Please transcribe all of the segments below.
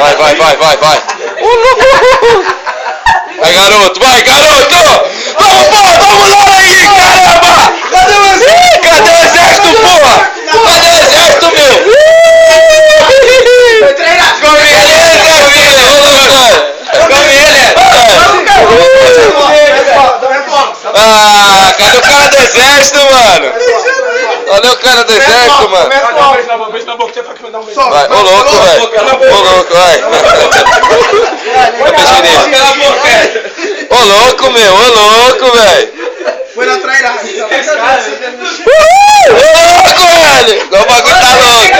Vai. Vai, garoto, vai, garoto! Vamos, porra, vamos lá aí, caramba! Cadê o exército? Cadê o exército, porra? Cadê o exército, meu? Come ele! Ah, cadê o cara do exército, mano? Cadê o cara do exército, mano? Beijo na boca, você vai dar um beijo. Vai, ô louco, velho. Ô louco, vai. Ô louco, meu, ô louco, velho. Foi na trairagem. Ô louco, velho. O bagulho tá louco.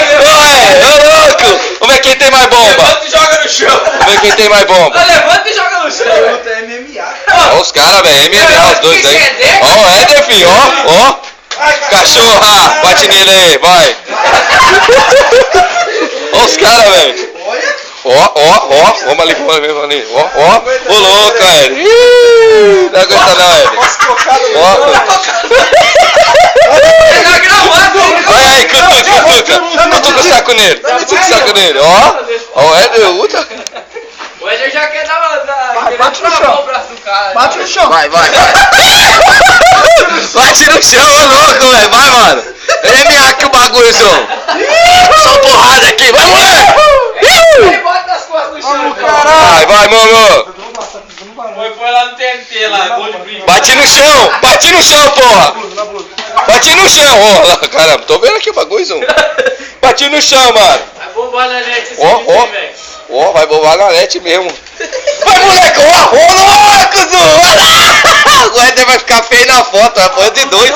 Ô louco. Vamos ver quem tem mais bomba. Levanta e joga no chão. Vamos ver quem tem mais bomba. Levanta e joga no chão. É MMA. Ó os caras, velho. MMA, os dois aí. Ó o Éder, filho. Ó. Cachorra. Bate nele aí, vai. Ó os caras, velho. Ó. Vamos ali. Ó. Ô louco, velho. Não aguenta não, velho. Ó. Vai aí, cutuca o saco nele. Cutuca o saco nele, ó. Ó o Éder, luta. O Éder já quer dar uma... Bate no chão. Bate no chão. Vai. Bate no chão, ô louco, velho. Vai, mano. MMA aqui o bagulho, João. Só porrada aqui. Vai, moleque. Bota as costas no chão. Vai, mano. Foi lá no TNT, lá, gol de brinco. Bate no chão, porra. Bate no chão, ó. Caramba, tô vendo aqui o bagulho, João. Bate no chão, mano. Vai bombar na net esse Ó. velho. Ó, vai bombar na net mesmo. Vai, moleque, ó, louco, João. O Éder vai ficar feio na foto, vai pôr de dois.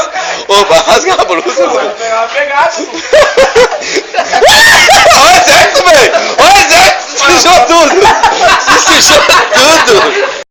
Ô, vai rasgar a blusa, João. Vai pegar uma pegada. Olha, é certo, velho.